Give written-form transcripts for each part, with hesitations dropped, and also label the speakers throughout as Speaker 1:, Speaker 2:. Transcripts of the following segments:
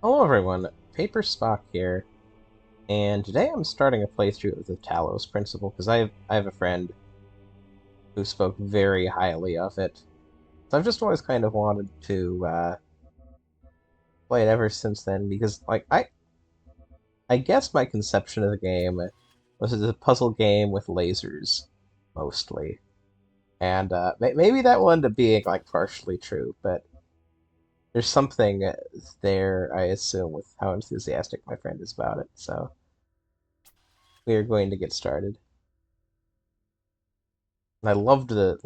Speaker 1: Hello everyone, PaperSpock here, and today I'm starting a playthrough of the Talos principle because I have a friend who spoke very highly of it. So I've just always kind of wanted to play it ever since then because I guess my conception of the game was it's a puzzle game with lasers mostly, and maybe that will end up being like partially true, but there's something there I assume with how enthusiastic my friend is about it. So we are going to get started. And I love the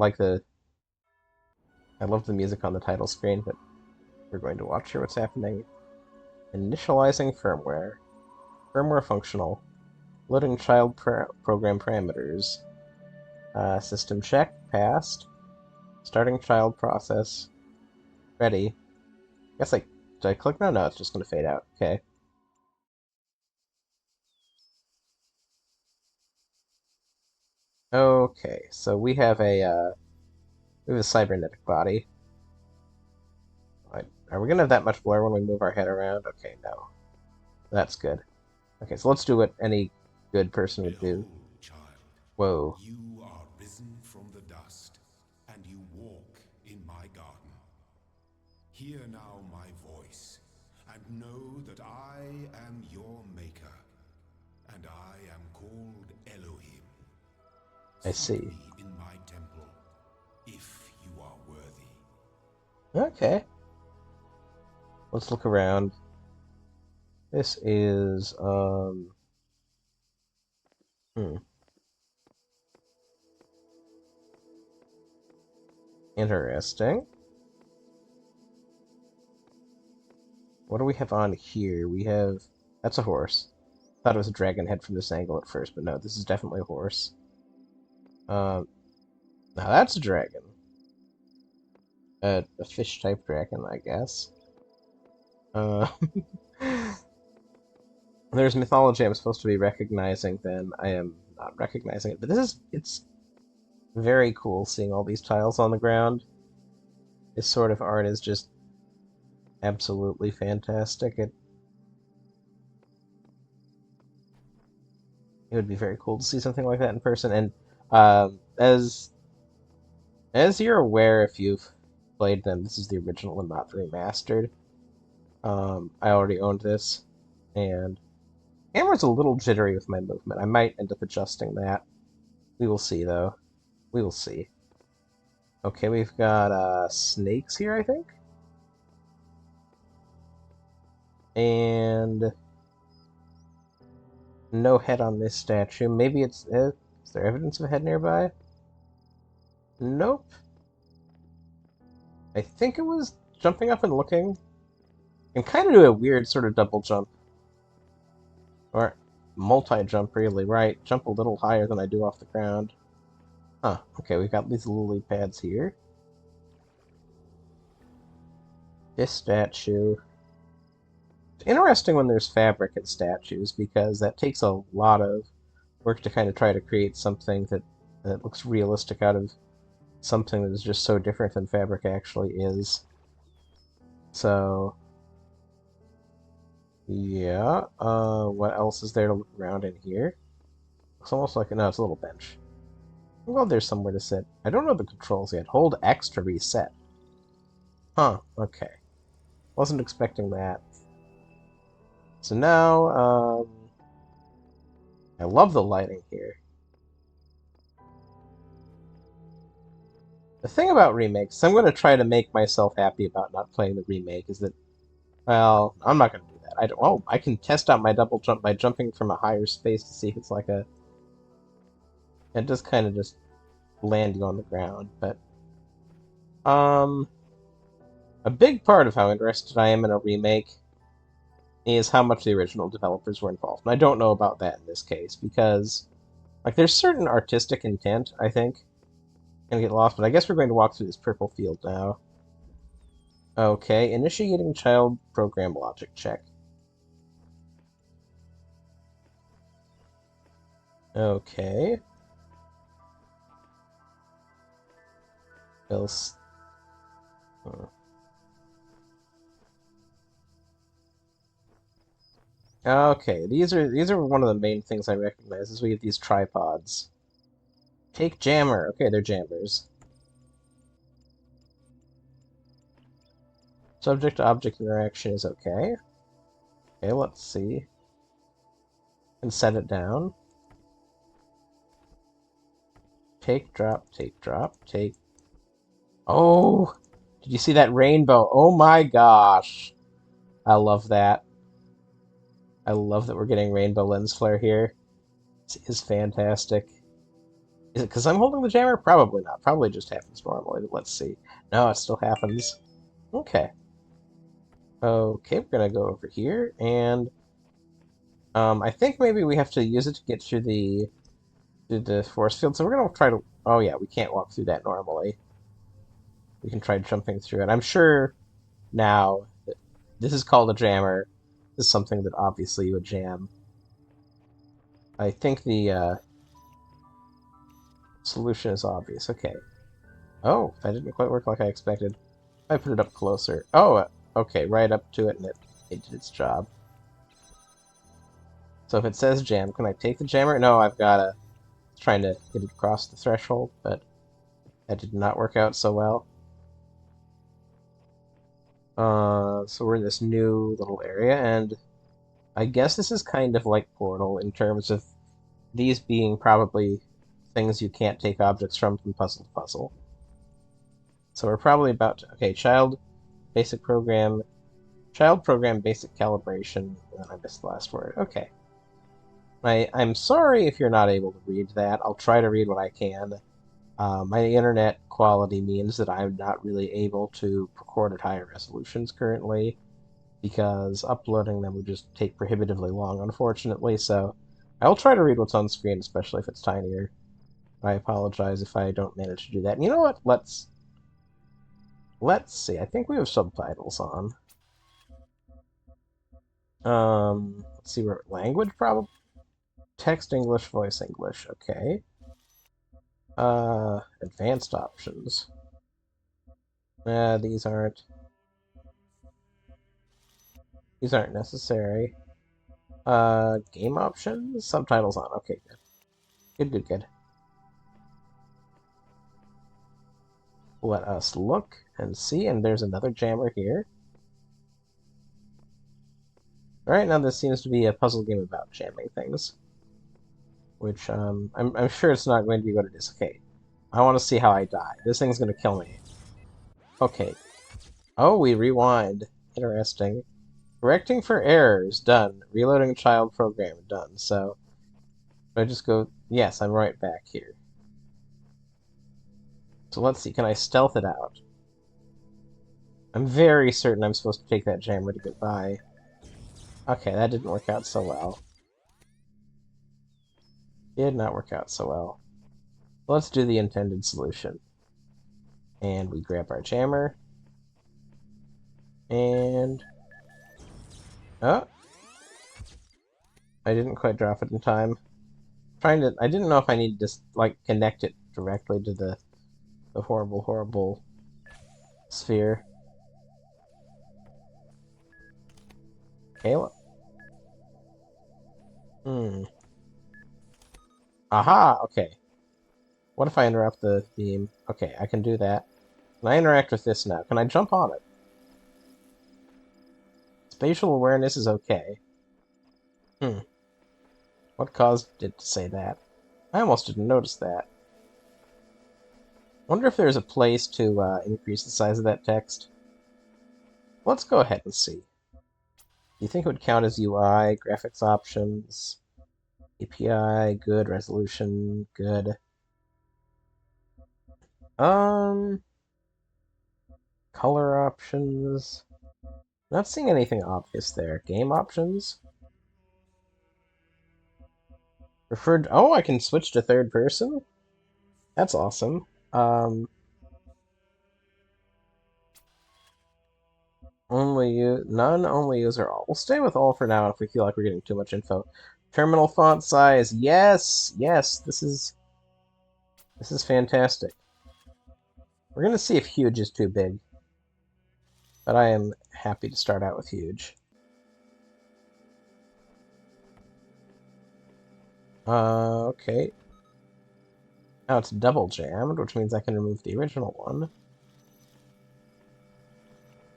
Speaker 1: music on the title screen, but we're going to watch here what's happening. Initializing firmware. Firmware functional. Loading program parameters. System check. Passed. Starting child process. Ready. Did I click no? No, it's just going to fade out. Okay. Okay, so we have a cybernetic body. Are we going to have that much blur when we move our head around? Okay, no. That's good. Okay, so let's do what any good person would do.
Speaker 2: Behold, child,
Speaker 1: Whoa.
Speaker 2: you are risen from the dust, and you walk in my garden. Hear now my voice, and know that I am your maker, and I am called Elohim.
Speaker 1: I
Speaker 2: Seek
Speaker 1: see.
Speaker 2: me in my temple, if you are worthy.
Speaker 1: Okay. Let's look around. This is, hmm, interesting. What do we have on here? That's a horse. Thought it was a dragon head from this angle at first, but no, this is definitely a horse. Um, Now that's a dragon. A fish-type dragon, I guess. Uh, there's mythology I'm supposed to be recognizing, then I am not recognizing it. But it's very cool seeing all these tiles on the ground. This sort of art is just absolutely fantastic. It would be very cool to see something like that in person. And um, as as you're aware, if you've played them, this is the original and not the remastered. I already owned this, and the camera's a little jittery with my movement. I might end up adjusting that. We will see, though. We will see. Okay, we've got snakes here, I think, and no head on this statue. Maybe is there evidence of a head nearby? Nope. I think it was jumping up and looking. And kind of do a weird sort of double jump. Or multi-jump, really, right? Jump a little higher than I do off the ground. Huh, okay, we've got these lily pads here. This statue. It's interesting when there's fabric in statues, because that takes a lot of work to kind of try to create something that looks realistic out of something that is just so different than fabric actually is. So, yeah. What else is there to look around in here? It's almost like, no, it's a little bench. Well, there's somewhere to sit. I don't know the controls yet. Hold X to reset. Huh, okay. Wasn't expecting that. So now, I love the lighting here. The thing about remakes, I'm going to try to make myself happy about not playing the remake, is that, well, I'm not going to do that. I can test out my double jump by jumping from a higher space to see if it's like it does kind of just land you on the ground, but, um, a big part of how interested I am in a remake is how much the original developers were involved. And I don't know about that in this case, because, like, there's certain artistic intent, I think, gonna get lost, but I guess we're going to walk through this purple field now. Okay, initiating child program logic check. Okay. Else. Hmm. Okay, these are one of the main things I recognize is we have these tripods. Take jammer. Okay, they're jammers. Subject-to-object interaction is okay. Okay, let's see. And set it down. Take, drop, take, drop, take. Oh! Did you see that rainbow? Oh my gosh! I love that. I love that we're getting rainbow lens flare here. This is fantastic. Is it because I'm holding the jammer? Probably not. Probably just happens normally. But let's see. No, it still happens. Okay. Okay, we're gonna go over here, and I think maybe we have to use it to get through the force field. So we're gonna try to. Oh yeah, we can't walk through that normally. We can try jumping through it. I'm sure now that this is called a jammer. This is something that obviously you would jam. I think the solution is obvious. Okay. Oh, that didn't quite work like I expected. I put it up closer. Oh, okay, right up to it, and it did its job. So if it says jam, can I take the jammer? No, I've got to trying to get it across the threshold, but that did not work out so well. So we're in this new little area, and I guess this is kind of like Portal in terms of these being probably things you can't take objects from puzzle to puzzle. So we're probably about to, okay, basic program, child program basic calibration, and then I missed the last word. Okay. I'm sorry if you're not able to read that. I'll try to read what I can. My internet quality means that I'm not really able to record at higher resolutions currently because uploading them would just take prohibitively long, unfortunately. So I'll try to read what's on screen, especially if it's tinier. I apologize if I don't manage to do that. And you know what? Let's see. I think we have subtitles on. Let's see where language probably text English, voice English. Okay. Advanced options. These aren't. These aren't necessary. Game options? Subtitles on. Okay, good. Good, good, good. Let us look and see, and there's another jammer here. Alright, now this seems to be a puzzle game about jamming things. Which, I'm sure it's not going to be what it is. Okay. I want to see how I die. This thing's going to kill me. Okay. Oh, we rewind. Interesting. Correcting for errors. Done. Reloading child program. Done. So, I just go... Yes, I'm right back here. So let's see. Can I stealth it out? I'm very certain I'm supposed to take that jammer to get by. Okay, that didn't work out so well. Did not work out so well. Let's do the intended solution. And we grab our jammer. And... Oh! I didn't quite drop it in time. I didn't know if I needed to, like, connect it directly to the horrible, horrible sphere. Kayla? Hmm. Aha! Okay. What if I interrupt the beam? Okay, I can do that. Can I interact with this now? Can I jump on it? Spatial awareness is okay. Hmm. What caused it to say that? I almost didn't notice that. Wonder if there's a place to increase the size of that text. Let's go ahead and see. Do you think it would count as UI, graphics options, API, good, resolution, good. Um, color options. Not seeing anything obvious there. Game options. Preferred. Oh, I can switch to third person. That's awesome. Um, only use none. Only user all. We'll stay with all for now if we feel like we're getting too much info. Terminal font size. Yes, yes. This is fantastic. We're gonna see if huge is too big, but I am happy to start out with huge. Okay. Now it's double jammed, which means I can remove the original one.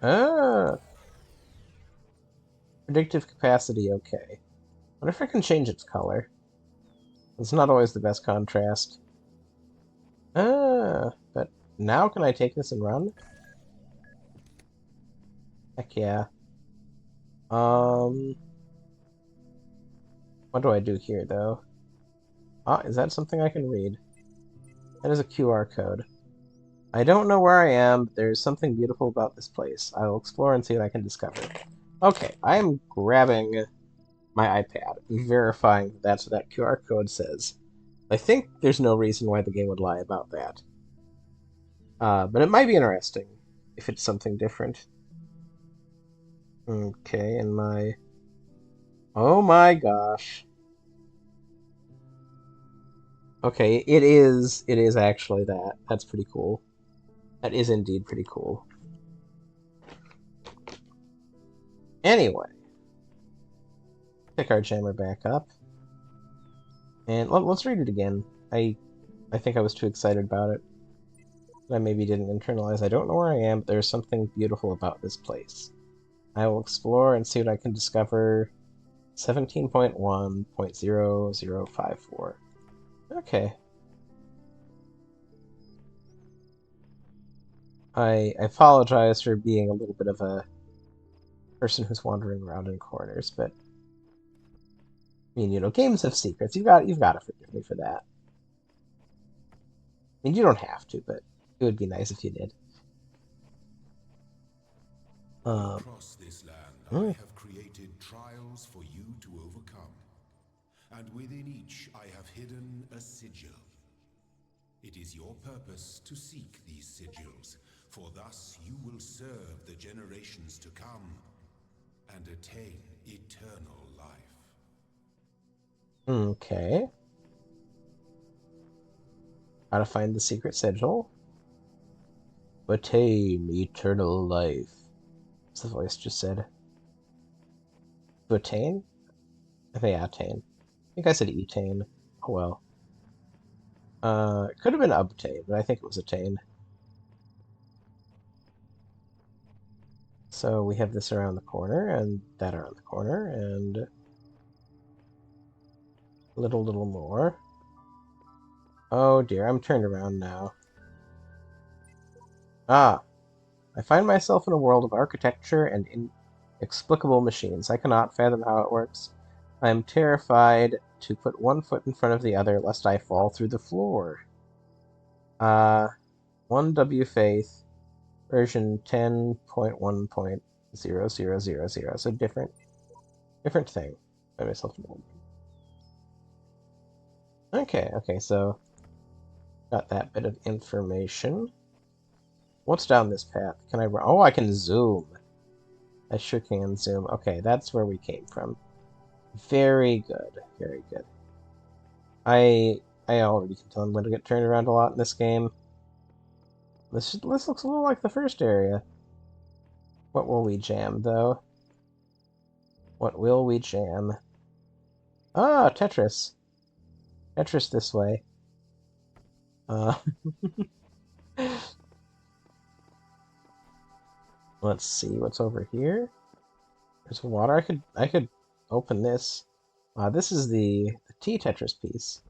Speaker 1: Ah, predictive capacity, okay. What if I can change its color? It's not always the best contrast. But now can I take this and run? Heck yeah. Um, what do I do here, though? Ah, is that something I can read? That is a QR code. I don't know where I am, but there's something beautiful about this place. I will explore and see what I can discover. Okay, I am grabbing my iPad, verifying that's what that QR code says. I think there's no reason why the game would lie about that. But it might be interesting if it's something different. Okay, and my... Oh my gosh. Okay, it is actually that. That's pretty cool. That is indeed pretty cool. Anyway, pick our jammer back up. And let's read it again. I think I was too excited about it. I maybe didn't internalize. I don't know where I am, but there's something beautiful about this place. I will explore and see what I can discover. 17.1.0054. Okay. I apologize for being a little bit of a person who's wandering around in corners, but I mean, games have secrets. You've got to forgive me for that. I mean, you don't have to, but it would be nice if you did. Um,
Speaker 2: Across this land, I
Speaker 1: hmm,
Speaker 2: have created trials for you to overcome. And within each, I have hidden a sigil. It is your purpose to seek these sigils, for thus you will serve the generations to come and attain eternal life.
Speaker 1: okay. How to find the secret sigil. Attain eternal life. As the voice just said. To attain? I think attain. I think I said etain. Oh well. It could have been obtain, but I think it was attain. So we have this around the corner, and that around the corner, and a little more. Oh dear, I'm turned around now. Ah, I find myself in a world of architecture and inexplicable machines. I cannot fathom how it works. I am terrified to put one foot in front of the other, lest I fall through the floor. Uh, 1W Faith, version 10.1.0000. So different thing. Find myself in a world. Okay, so got that bit of information. What's down this path? Can I run? Oh, I can zoom. I sure can zoom. Okay, that's where we came from. Very good. Very good. I already can tell I'm going to get turned around a lot in this game. This looks a little like the first area. What will we jam, though? What will we jam? Ah, Tetris. Tetris this way. Uh, let's see what's over here. There's water. I could open this. This is the T Tetris piece.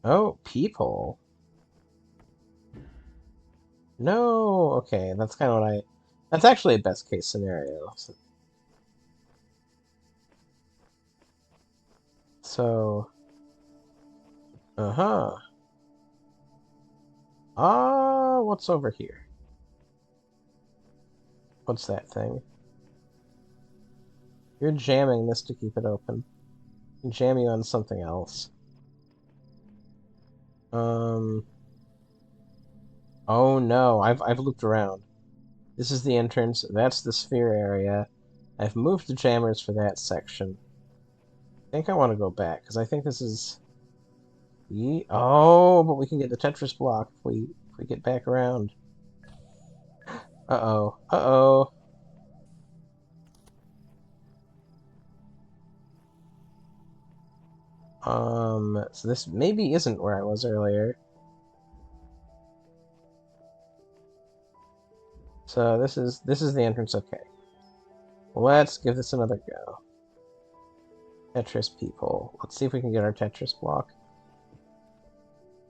Speaker 1: Oh, people. No. Okay, that's kind of what I. That's actually a best case scenario. So uh-huh. What's over here? What's that thing? You're jamming this to keep it open. Jam you on something else. Um. Oh no, I've looped around. This is the entrance. That's the sphere area. I've moved the jammers for that section. I think I want to go back because I think this is. Oh, but we can get the Tetris block if we get back around. Uh-oh. Uh-oh. So this maybe isn't where I was earlier. So this is the entrance. Okay. Let's give this another go. Tetris people. Let's see if we can get our Tetris block.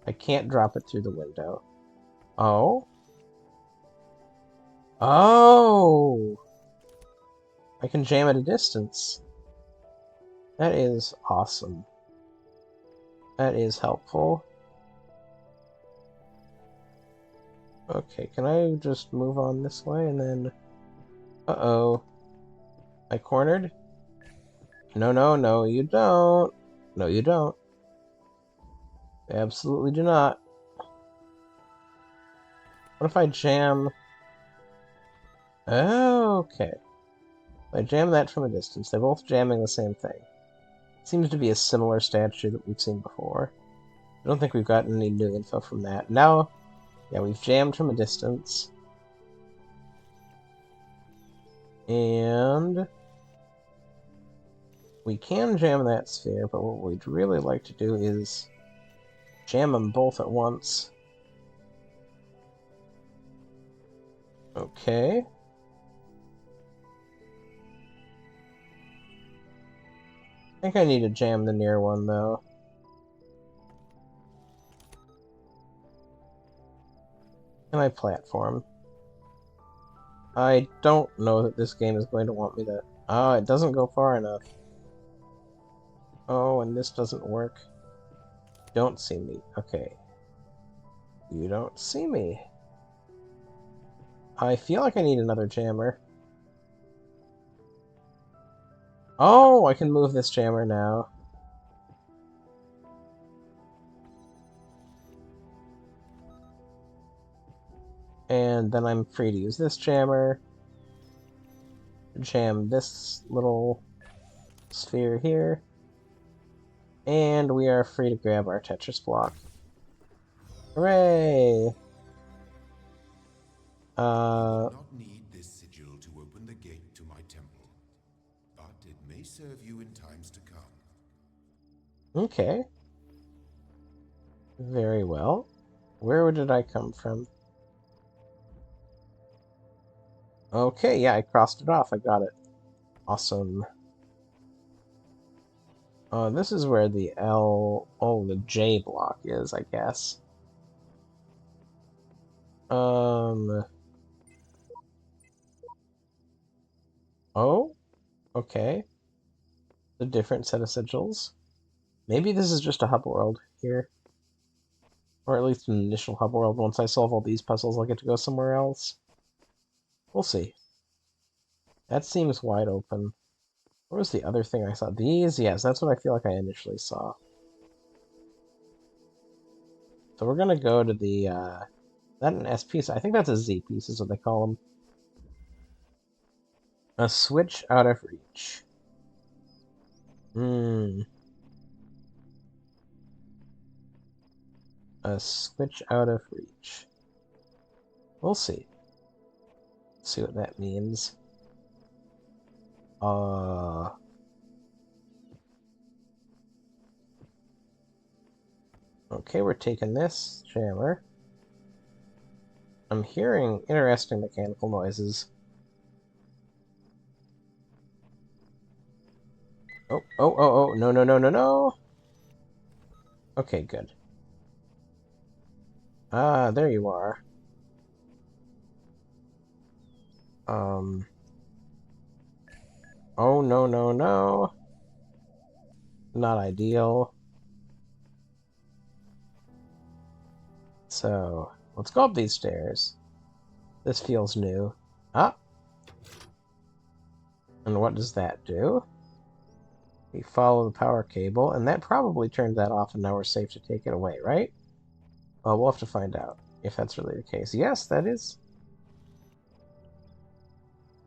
Speaker 1: I can't drop it through the window. Oh? Oh! I can jam at a distance. That is awesome. That is helpful. Okay, can I just move on this way and then... Uh-oh. I cornered? No, no, no, you don't. No, you don't. I absolutely do not. What if I jam... Oh, okay. I jam that from a distance. They're both jamming the same thing. Seems to be a similar statue that we've seen before. I don't think we've gotten any new info from that. Now, yeah, we've jammed from a distance. And we can jam that sphere, but what we'd really like to do is jam them both at once. Okay. I think I need to jam the near one, though. Can I platform? I don't know that this game is going to want me to... Oh, it doesn't go far enough. Oh, and this doesn't work. Don't see me. Okay. You don't see me. I feel like I need another jammer. Oh, I can move this jammer now. And then I'm free to use this jammer. Jam this little sphere here. And we are free to grab our Tetris block. Hooray!
Speaker 2: I do not need this sigil to open the gate to my temple, but it may serve you in times to come.
Speaker 1: Okay. Very well. Where did I come from? Okay, yeah, I crossed it off. I got it. Awesome. This is where the the J block is, I guess. Oh, okay. A different set of sigils. Maybe this is just a hub world here. Or at least an initial hub world. Once I solve all these puzzles, I'll get to go somewhere else. We'll see. That seems wide open. What was the other thing I saw? These? Yes, that's what I feel like I initially saw. So we're gonna go to the, that an S piece? I think that's a Z piece is what they call them. A switch out of reach. Hmm. A switch out of reach. We'll see. See what that means. Okay, we're taking this jammer. I'm hearing interesting mechanical noises. Oh, oh, oh, oh, no, no, no, no, no! Okay, good. Ah, there you are. Oh, no, no, no. Not ideal. So, let's go up these stairs. This feels new. Ah! And what does that do? We follow the power cable, and that probably turned that off, and now we're safe to take it away, right? Well, we'll have to find out if that's really the case. Yes, that is.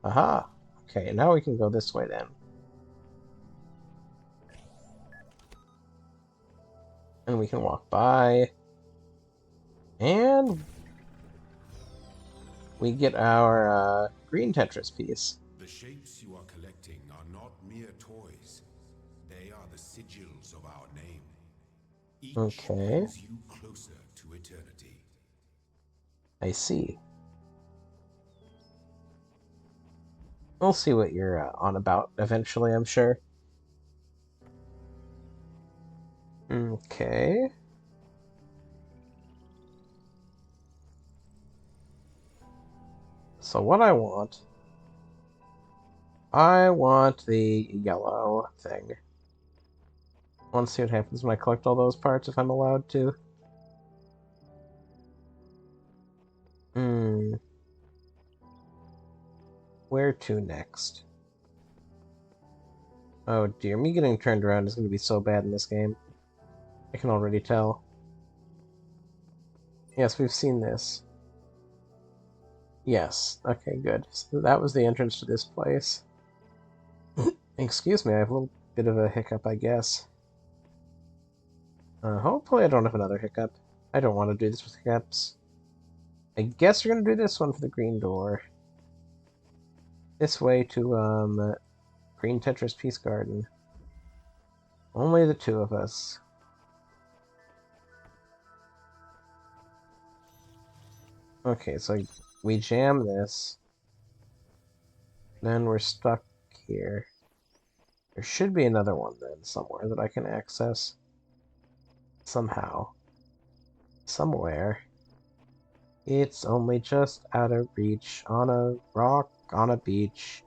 Speaker 1: Aha! Okay, now we can go this way then. And we can walk by. And we get our green Tetris piece.
Speaker 2: The shapes you are collecting are not mere toys. They are the sigils of our name. Each
Speaker 1: Okay,
Speaker 2: brings you closer to eternity.
Speaker 1: I see. We'll see what you're on about eventually, I'm sure. Okay. So what I want the yellow thing. I want to see what happens when I collect all those parts, if I'm allowed to. Hmm. Where to next? Oh dear, me getting turned around is going to be so bad in this game. I can already tell. Yes, we've seen this. Yes. Okay, good. So that was the entrance to this place. Excuse me, I have a little bit of a hiccup, I guess. Hopefully I don't have another hiccup. I don't want to do this with hiccups. I guess we're going to do this one for the green door. This way to, Green Tetris Peace Garden. Only the two of us. Okay, so we jam this. Then we're stuck here. There should be another one then somewhere that I can access. Somehow. Somewhere. It's only just out of reach on a rock on a beach.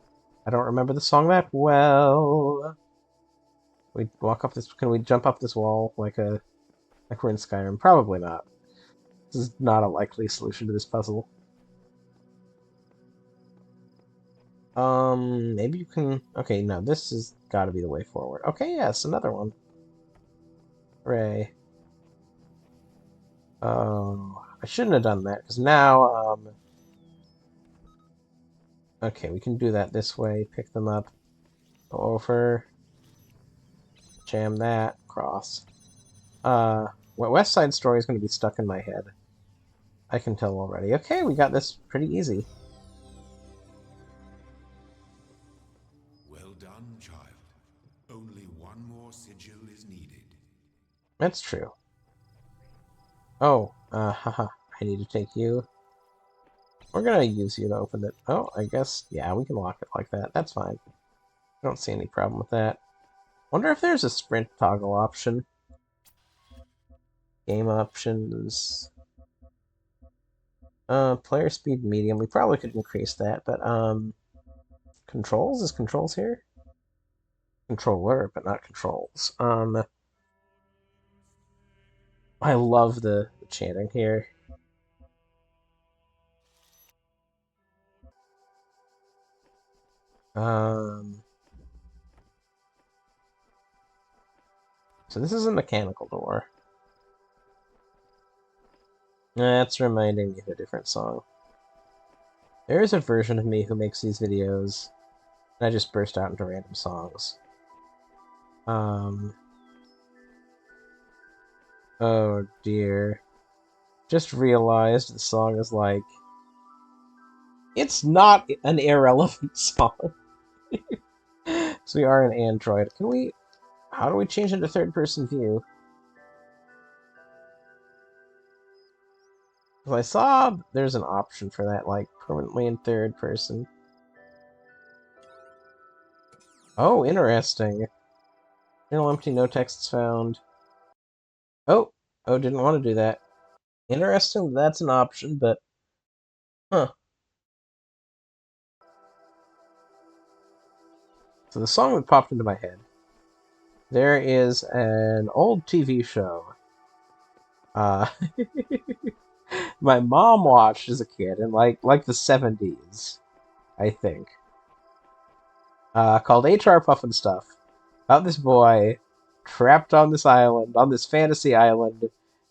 Speaker 1: I don't remember the song that well. We walk up this. Can we jump up this wall like we're in Skyrim? Probably not. This is not a likely solution to this puzzle. Maybe you can. Okay, no, this has got to be the way forward. Okay, yes, another one. Hooray! Oh, I shouldn't have done that because now, okay, we can do that this way. Pick them up, go over, jam that, cross. West Side Story is going to be stuck in my head. I can tell already. Okay, we got this pretty easy.
Speaker 2: Well done, child. Only one more sigil is needed.
Speaker 1: That's true. Oh, haha. I need to take you. We're gonna use you to open it. Oh, I guess, yeah, we can lock it like that. That's fine. I don't see any problem with that. Wonder if there's a sprint toggle option. Game options. Player speed medium. We probably could increase that, but, controls? Is controls here? Controller, but not controls. I love the chanting here. Um, so this is a mechanical door. That's reminding me of a different song. There is a version of me who makes these videos, and I just burst out into random songs. Um, oh dear. Just realized the song is like, it's not an irrelevant song. So we are an android. Can we, how do we change into third person view? Because I saw there's an option for that, like, permanently in third person. Oh, interesting. Journal empty, no texts found. Oh, oh, didn't want to do that. Interesting, that's an option, but, huh. So the song that popped into my head. There is an old TV show. Uh, my mom watched as a kid in like the 70s, I think. Called HR Puff and Stuff. About this boy trapped on this island, on this fantasy island,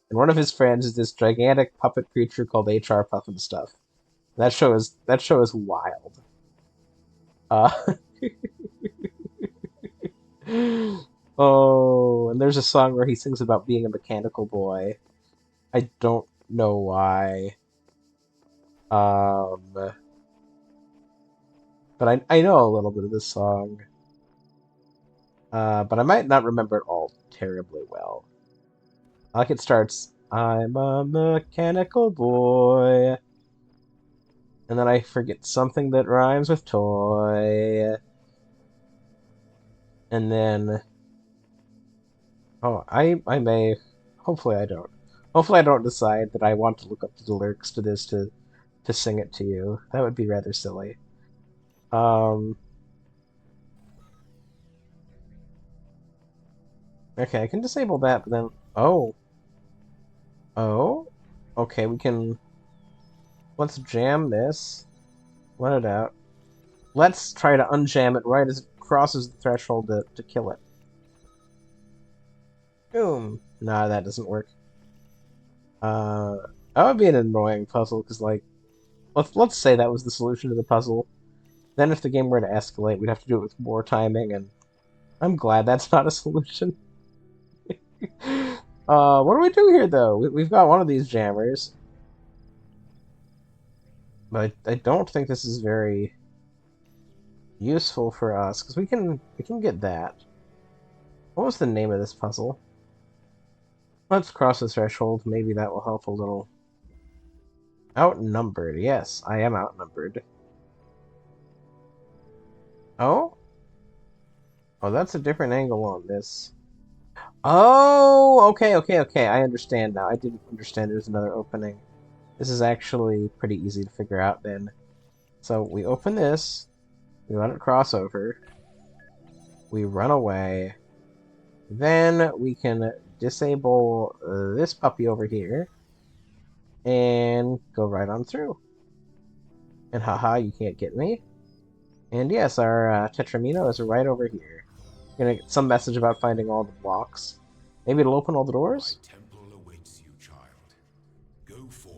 Speaker 1: and one of his friends is this gigantic puppet creature called HR Puff and Stuff. That show is wild. Uh, oh, and there's a song where he sings about being a mechanical boy. I don't know why. Um, but I know a little bit of this song. But I might not remember it all terribly well. Like it starts, I'm a mechanical boy. And then I forget something that rhymes with toy. And then, oh, I may, hopefully I don't. Hopefully I don't decide that I want to look up the lyrics to this to sing it to you. That would be rather silly. Um, okay, I can disable that, but then, oh, okay, let's jam this. Let it out. Let's try to unjam it right as it crosses the threshold to kill it. Boom. Nah, that doesn't work. Uh, that would be an annoying puzzle, because, like, let's say that was the solution to the puzzle. Then if the game were to escalate, we'd have to do it with more timing, and I'm glad that's not a solution. What do we do here, though? We've got one of these jammers, but I don't think this is very useful for us, because we can get that. What was the name of this puzzle? Let's cross the threshold. Maybe that will help a little. Outnumbered. Yes, I am outnumbered. Oh? Oh, that's a different angle on this. Oh, okay. I understand now. I didn't understand there's another opening. This is actually pretty easy to figure out then. So we open this, we let it cross over, we run away, then we can disable this puppy over here, and go right on through. And haha, you can't get me. And yes, our Tetramino is right over here. Gonna get some message about finding all the blocks. Maybe it'll open all the
Speaker 2: My
Speaker 1: doors?
Speaker 2: temple awaits you, child. Go forth.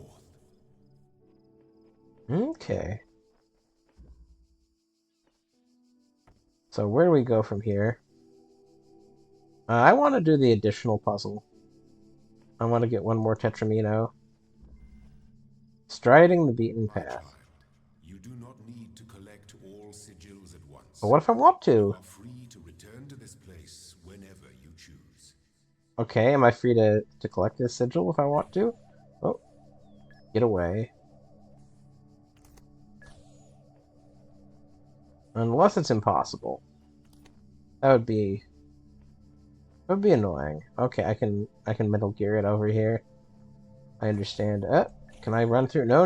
Speaker 1: Okay. So where do we go from here? I want to do the additional puzzle. I want to get one more Tetramino. Striding the beaten
Speaker 2: My
Speaker 1: path.
Speaker 2: child, you do not need to collect all sigils at
Speaker 1: But
Speaker 2: once.
Speaker 1: what if I want
Speaker 2: You
Speaker 1: to?
Speaker 2: are free to return to this place whenever you choose.
Speaker 1: Okay, am I free to collect this sigil if I want to? Oh, get away. Unless it's impossible. That would be annoying. Okay, I can Metal Gear it over here. I understand. Can I run through? No.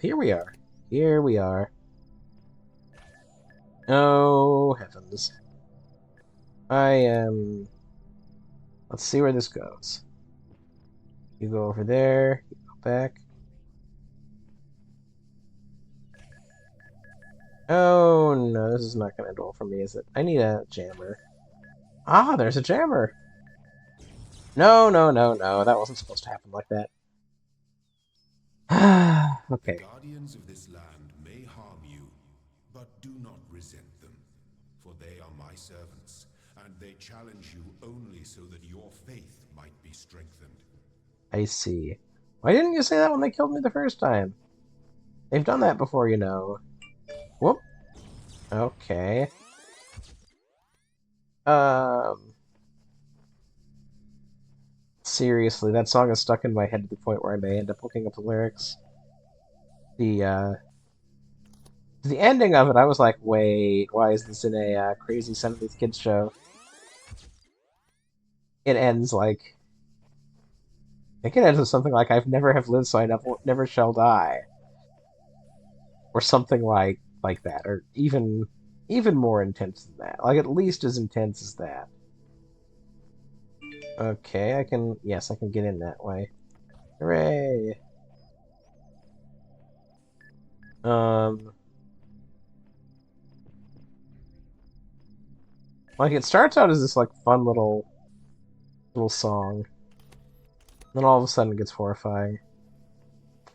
Speaker 1: Here we are. Here we are. Oh, heavens. I am... Let's see where this goes. You go over there, you go back. Oh, no, this is not going to end well for me, is it? I need a jammer. Ah, there's a jammer! No, that wasn't supposed to happen like that.
Speaker 2: The
Speaker 1: Okay,
Speaker 2: guardians of this land may harm you, but do not resent them, for they are my servants, and they challenge you only so that your faith might be strengthened.
Speaker 1: I see. Why didn't you say that when they killed me the first time? They've done that before, you know. Whoop. Okay. Um... Seriously, that song is stuck in my head to the point where I may end up looking up the lyrics. The, the ending of it, I was like, wait, why is this in a crazy 70s kids show? It ends like, I think it ends with something like, I've never have lived, so I never shall die. Or something like that, or even more intense than that. Like, at least as intense as that. Okay, yes, I can get in that way. Hooray! Um, like, it starts out as this, like, fun little song. Then all of a sudden it gets horrifying.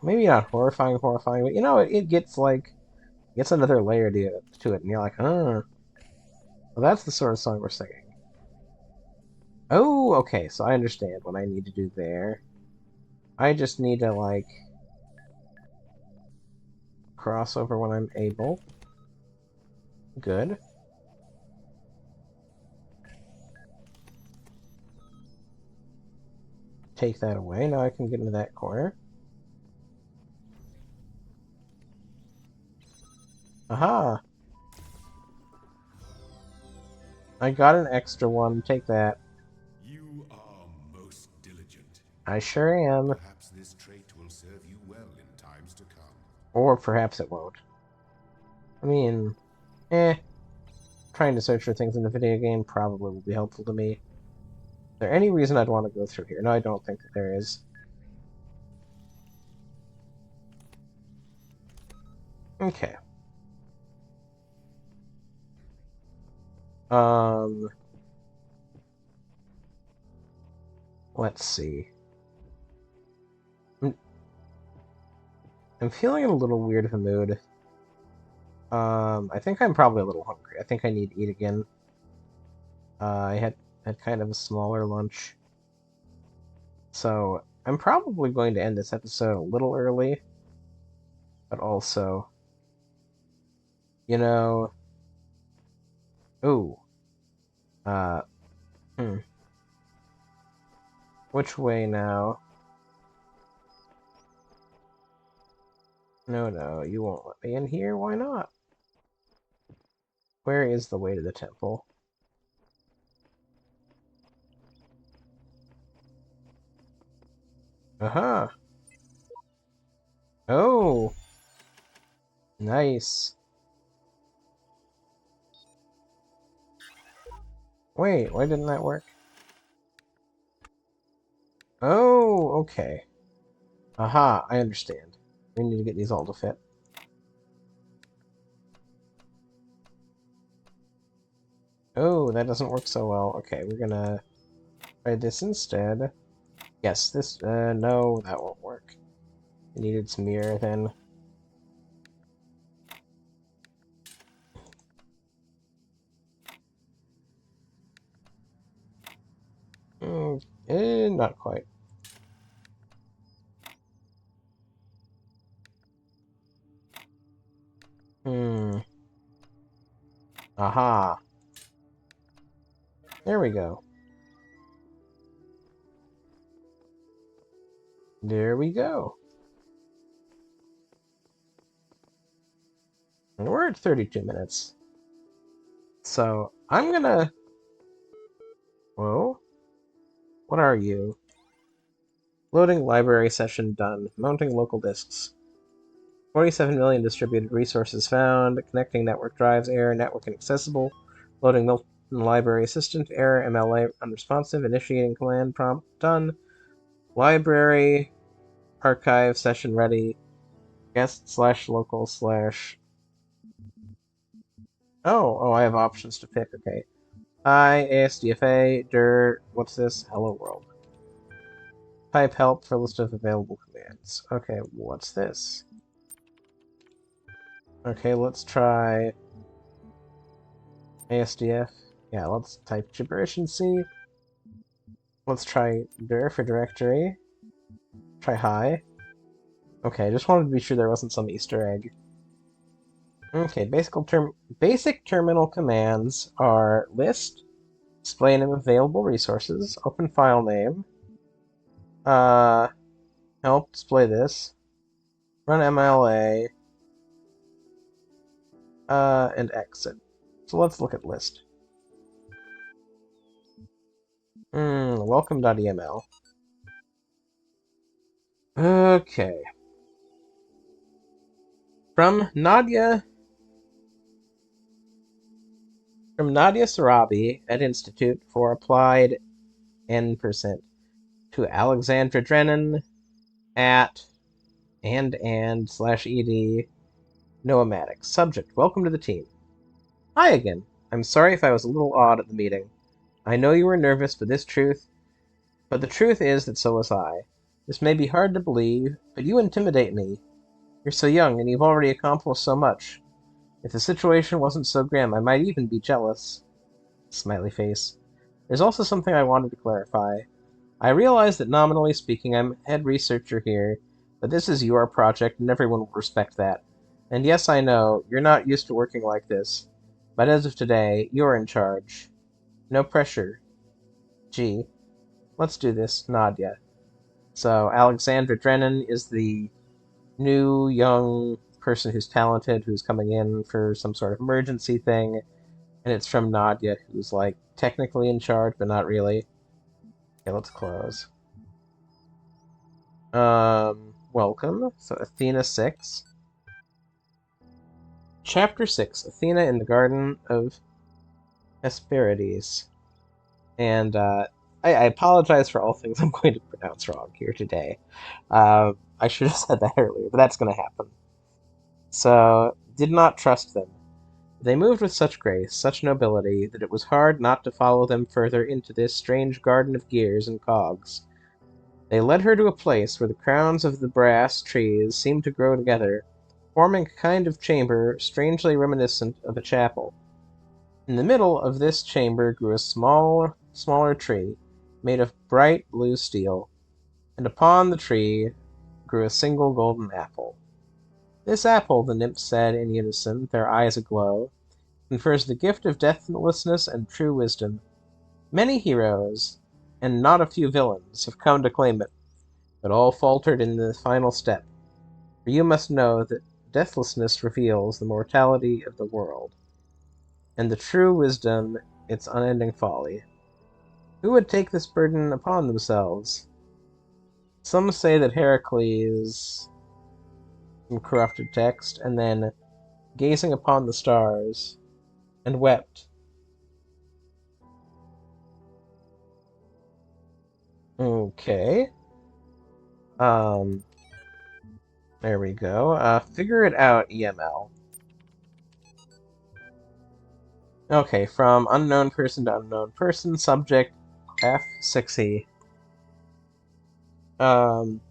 Speaker 1: Maybe not horrifying, but you know, it gets like gets another layer to it, and you're like, huh. Well, that's the sort of song we're singing. Oh, okay, so I understand what I need to do there. I just need to like cross over when I'm able. Good. take that away. Now I can get into that corner. Aha! I got an extra one. Take that.
Speaker 2: You are most diligent.
Speaker 1: I sure am.
Speaker 2: Perhaps this trait will serve you well in times to come.
Speaker 1: Or perhaps it won't. I mean, trying to search for things in a video game probably will be helpful to me. Is there any reason I'd want to go through here? No, I don't think that there is. Okay. Let's see. I'm feeling in a little weird of a mood. I think I'm probably a little hungry. I think I need to eat again. I had kind of a smaller lunch. So, I'm probably going to end this episode a little early. But also, you know... Ooh. Uh, hmm. Which way now? No, you won't let me in here. Why not? Where is the way to the temple? Aha! Oh! Nice. Wait, why didn't that work? Oh, okay. Aha, I understand. We need to get these all to fit. Oh, that doesn't work so well. Okay, we're gonna try this instead. Yes, this, no, that won't work. We needed some mirror then. Not quite. Aha. There we go. There we go. And we're at 32 minutes. So, I'm gonna... Whoa? What are you? Loading library session done. Mounting local disks. 47 million distributed resources found. Connecting network drives. Error. Network inaccessible. Loading Milton library assistant. Error. MLA unresponsive. Initiating command prompt done. Library archive session ready. Guest / local / Oh, I have options to pick. Okay. I, ASDFA, dir, what's this? Hello world. Type help for list of available commands. Okay, what's this? Okay, let's try ASDF. Yeah, let's type gibberish and see. Let's try dir for directory. Try hi. Okay, I just wanted to be sure there wasn't some Easter egg. Okay, basic terminal commands are list, display name of available resources, open file name, help display this, run MLA, and exit. So let's look at list. Welcome.eml. Okay. From Nadia Sarabi at Institute for Applied N% to Alexandra Drennan at and/ed Noematic. Subject, welcome to the team. Hi again. I'm sorry if I was a little odd at the meeting. I know you were nervous, but the truth is that so was I. This may be hard to believe, but you intimidate me. You're so young, and you've already accomplished so much. If the situation wasn't so grim, I might even be jealous. Smiley face. There's also something I wanted to clarify. I realize that nominally speaking, I'm head researcher here, but this is your project, and everyone will respect that. And yes, I know, you're not used to working like this. But as of today, you're in charge. No pressure. Gee. Let's do this, Nadia. So Alexandra Drennan is the new young person who's talented, who's coming in for some sort of emergency thing, and it's from Nadia, who's like technically in charge, but not really. Okay, let's close. Welcome. So Athena 6. Chapter 6, Athena in the Garden of Hesperides. And I apologize for all things I'm going to pronounce wrong here today. I should have said that earlier, but that's going to happen. So, did not trust them. They moved with such grace, such nobility, that it was hard not to follow them further into this strange garden of gears and cogs. They led her to a place where the crowns of the brass trees seemed to grow together, forming a kind of chamber strangely reminiscent of a chapel. In the middle of this chamber grew a smaller tree, made of bright blue steel, and upon the tree grew a single golden apple. This apple, the nymphs said in unison, their eyes aglow, confers the gift of deathlessness and true wisdom. Many heroes, and not a few villains, have come to claim it, but all faltered in the final step. For you must know that deathlessness reveals the mortality of the world, and the true wisdom its unending folly. Who would take this burden upon themselves? Some say that Heracles, some corrupted text, and then gazing upon the stars, and wept. Okay. Um, there we go. Figure it out, EML. Okay, from unknown person to unknown person, subject F6E. Um,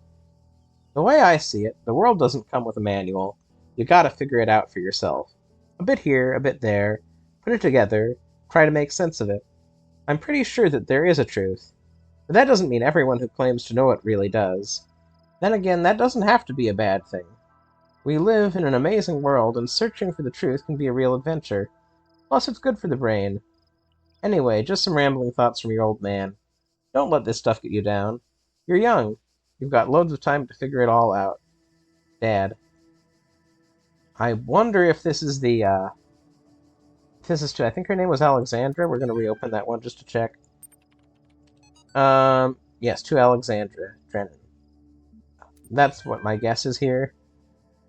Speaker 1: the way I see it, the world doesn't come with a manual. You gotta figure it out for yourself. A bit here, a bit there, put it together, try to make sense of it. I'm pretty sure that there is a truth, but that doesn't mean everyone who claims to know it really does. Then again, that doesn't have to be a bad thing. We live in an amazing world, and searching for the truth can be a real adventure. Plus, it's good for the brain. Anyway, just some rambling thoughts from your old man. Don't let this stuff get you down. You're young. You've got loads of time to figure it all out. Dad. I wonder if this is the, this is to, I think her name was Alexandra. We're gonna reopen that one just to check. Yes, to Alexandra Drennan. That's what my guess is here.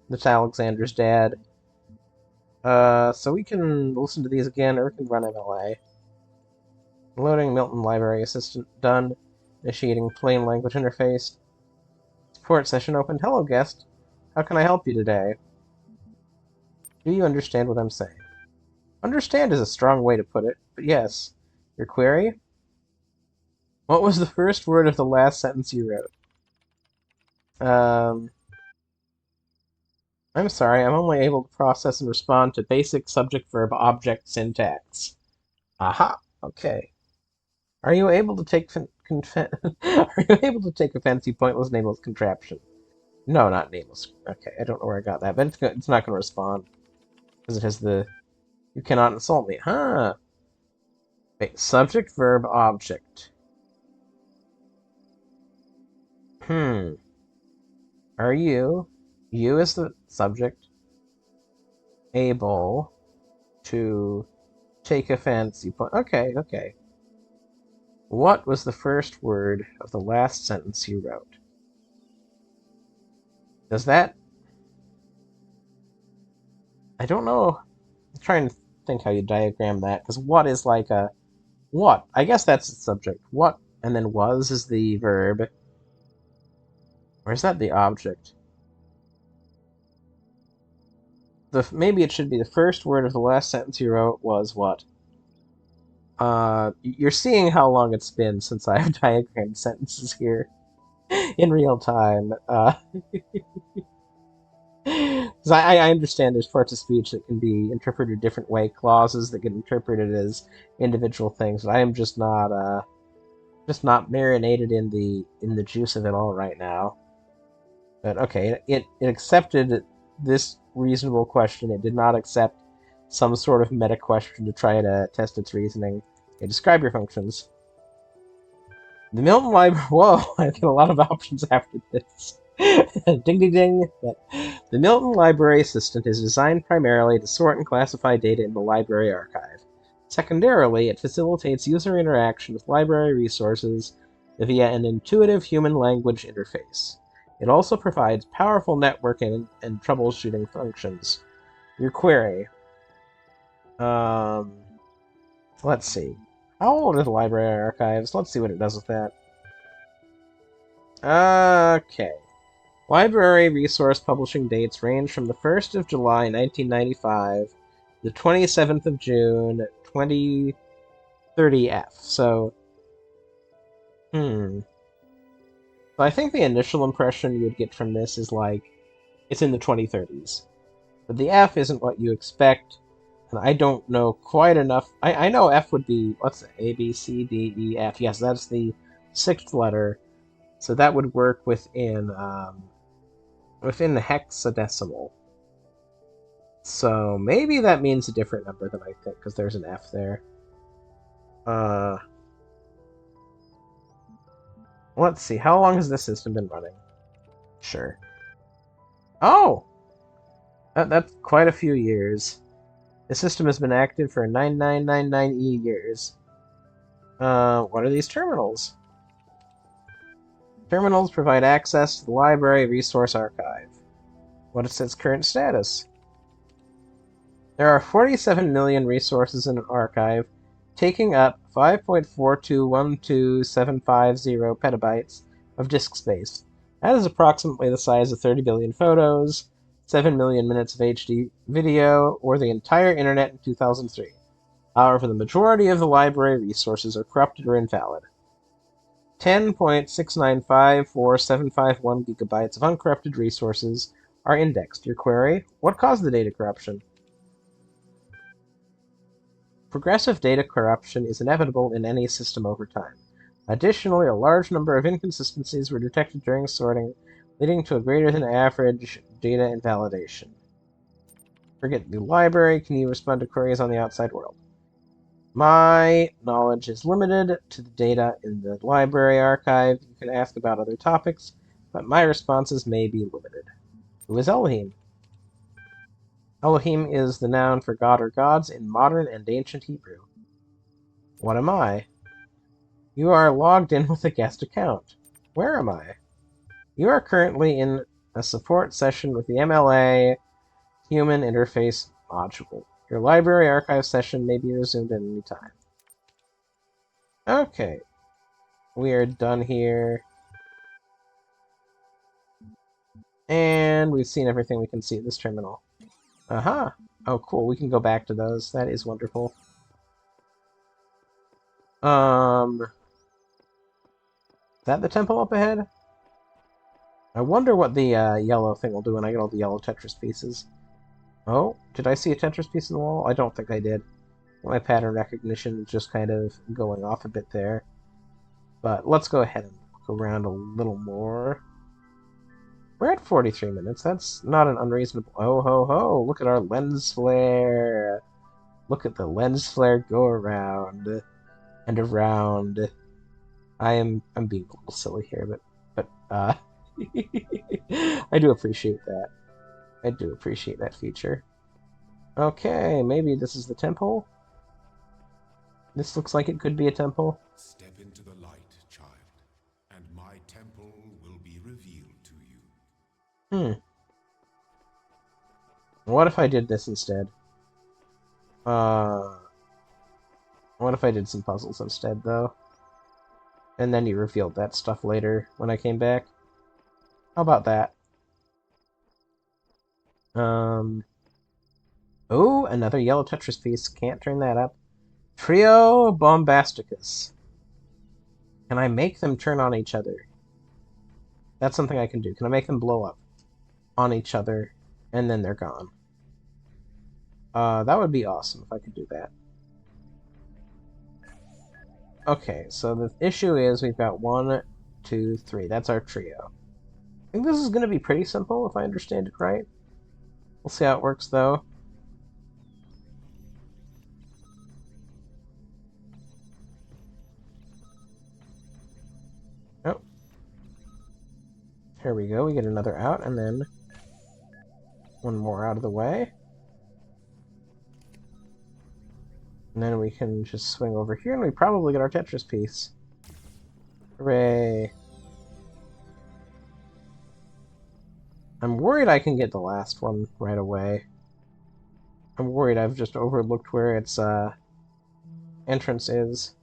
Speaker 1: That's Alexandra's dad. So we can listen to these again, or we can run MLA. Loading Milton Library Assistant done. Initiating plain language interface. Support session opened. Hello, guest. How can I help you today? Do you understand what I'm saying? Understand is a strong way to put it, but yes. Your query? What was the first word of the last sentence you wrote? I'm sorry, I'm only able to process and respond to basic subject-verb-object syntax. Aha, okay. Are you able to take Are you able to take offense, you pointless, nameless contraption? No, not nameless. Okay, I don't know where I got that, but it's not going to respond because it has the you cannot insult me. Huh? Wait, subject, verb, object. Hmm. Are you as the subject, able to take offense? You point. Okay, okay. What was the first word of the last sentence you wrote? Does that... I don't know. I'm trying to think how you diagram that, because what is like a... What? I guess that's the subject. What, and then was is the verb. Or is that the object? Maybe it should be the first word of the last sentence you wrote was what? You're seeing how long it's been since I've diagrammed sentences here in real time. 'Cause I understand there's parts of speech that can be interpreted a different way, clauses that get interpreted as individual things. But I am just not marinated in the juice of it all right now. But okay, it accepted this reasonable question. It did not accept some sort of meta question to try to test its reasoning. Okay, describe your functions. The Milton Library. Whoa, I get a lot of options after this. Ding ding ding. But the Milton Library Assistant is designed primarily to sort and classify data in the library archive. Secondarily, it facilitates user interaction with library resources via an intuitive human language interface. It also provides powerful networking and troubleshooting functions. Your query. Um, let's see. How old are the library archives? Let's see what it does with that. Okay. Library resource publishing dates range from the 1st of July 1995 to the 27th of June 2030F. So, hmm. So I think the initial impression you would get from this is like, it's in the 2030s. But the F isn't what you expect, and I don't know quite enough. I know F would be, what's it, A, B, C, D, E, F. Yes, that's the sixth letter. So that would work within the hexadecimal. So maybe that means a different number than I think, because there's an F there. Uh, let's see. How long has this system been running? Sure. Oh! That's quite a few years. The system has been active for 9999 years. What are these terminals? Terminals provide access to the library resource archive. What is its current status? There are 47 million resources in an archive, taking up 5.4212750 petabytes of disk space. That is approximately the size of 30 billion photos, 7 million minutes of HD video, or the entire internet in 2003. However, the majority of the library resources are corrupted or invalid. 10.6954751 gigabytes of uncorrupted resources are indexed. Your query: what caused the data corruption? Progressive data corruption is inevitable in any system over time. Additionally, a large number of inconsistencies were detected during sorting, leading to a greater than average data invalidation. Forget the library. Can you respond to queries on the outside world? My knowledge is limited to the data in the library archive. You can ask about other topics, but my responses may be limited. Who is Elohim? Elohim is the noun for god or gods in modern and ancient Hebrew. What am I? You are logged in with a guest account. Where am I? You are currently in a support session with the MLA Human Interface module. Your library archive session may be resumed at any time. Okay. We are done here. And we've seen everything we can see at this terminal. Aha! Oh, cool. We can go back to those. That is wonderful. Is that the temple up ahead? I wonder what the yellow thing will do when I get all the yellow Tetris pieces. Oh, did I see a Tetris piece in the wall? I don't think I did. My pattern recognition is just kind of going off a bit there. But let's go ahead and look around a little more. We're at 43 minutes. That's not an unreasonable... Oh, ho, ho! Look at our lens flare! Look at the lens flare go around and around. I'm being a little silly here, but I do appreciate that. I do appreciate that feature. Okay, maybe this is the temple. This looks like it could be a temple.
Speaker 2: Step into the light, child, and my temple will be revealed to you.
Speaker 1: What if I did this instead? What if I did some puzzles instead, though? And then you revealed that stuff later when I came back? How about that? Oh, another yellow Tetris piece. Can't turn that up. Trio Bombasticus. Can I make them turn on each other? That's something I can do. Can I make them blow up on each other, and then they're gone? That would be awesome if I could do that. Okay, so the issue is we've got 1, 2, 3. That's our trio. I think this is going to be pretty simple if I understand it right. We'll see how it works, though. Here we go, we get another out, and then one more out of the way. And then we can just swing over here, and we probably get our Tetris piece. Hooray! I'm worried I can get the last one right away. I'm worried I've just overlooked where its entrance is.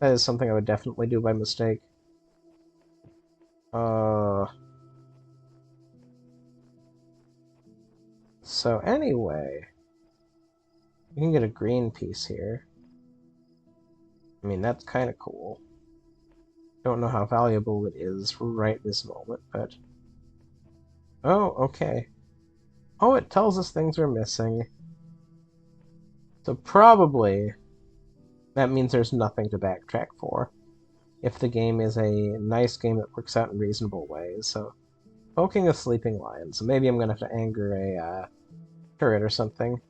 Speaker 1: That is something I would definitely do by mistake. So anyway, you can get a green piece here. I mean, that's kind of cool. Don't know how valuable it is right this moment, but... Oh, okay. Oh, it tells us things are missing. So probably that means there's nothing to backtrack for. If the game is a nice game that works out in reasonable ways. So, poking a sleeping lion. So maybe I'm going to have to anger a turret or something.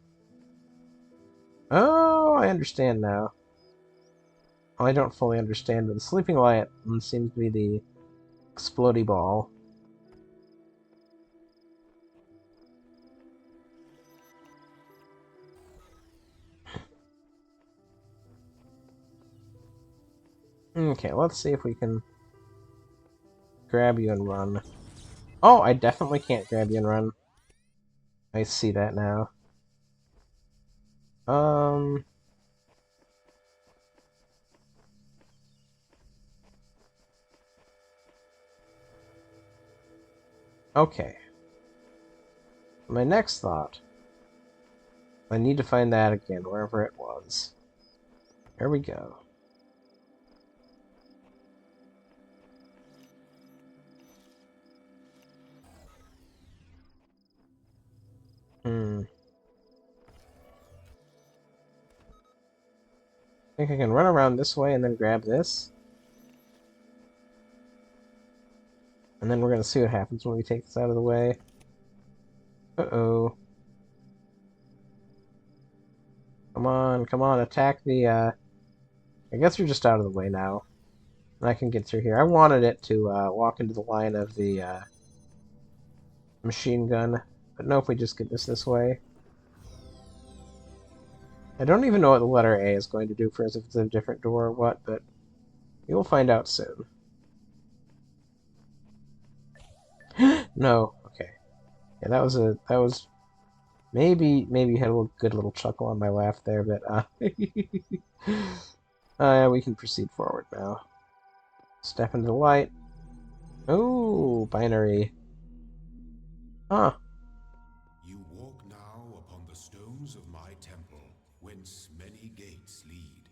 Speaker 1: Oh, I understand now. Well, I don't fully understand, but the sleeping lion seems to be the explodey ball. Okay, let's see if we can grab you and run. Oh, I definitely can't grab you and run. I see that now. Okay. My next thought. I need to find that again, wherever it was. Here we go. I think I can run around this way and then grab this. And then we're going to see what happens when we take this out of the way. Uh-oh. Come on, attack the, I guess you're just out of the way now. And I can get through here. I wanted it to, walk into the line of the, machine gun. But nope, we just get this way. I don't even know what the letter A is going to do for us, if it's a different door or what, but we will find out soon. No, okay. Yeah, that was maybe had a good little chuckle on my laugh there, but we can proceed forward now. Step into the light. Oh, binary. Huh.
Speaker 2: You walk now upon the stones of my temple, whence many gates lead.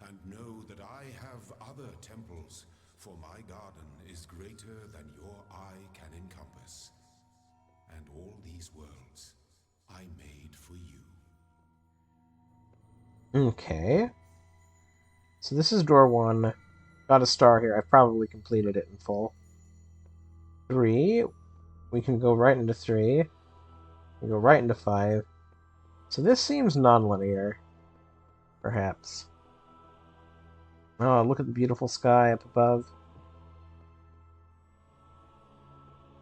Speaker 2: And know that I have other temples, for my garden is greater than your eye can encompass. And all these worlds I made for you.
Speaker 1: Okay. So this is door 1. Got a star here. I've probably completed it in full. 3. We can go right into 3. We go right into 5. So this seems non-linear. Perhaps. Oh, look at the beautiful sky up above.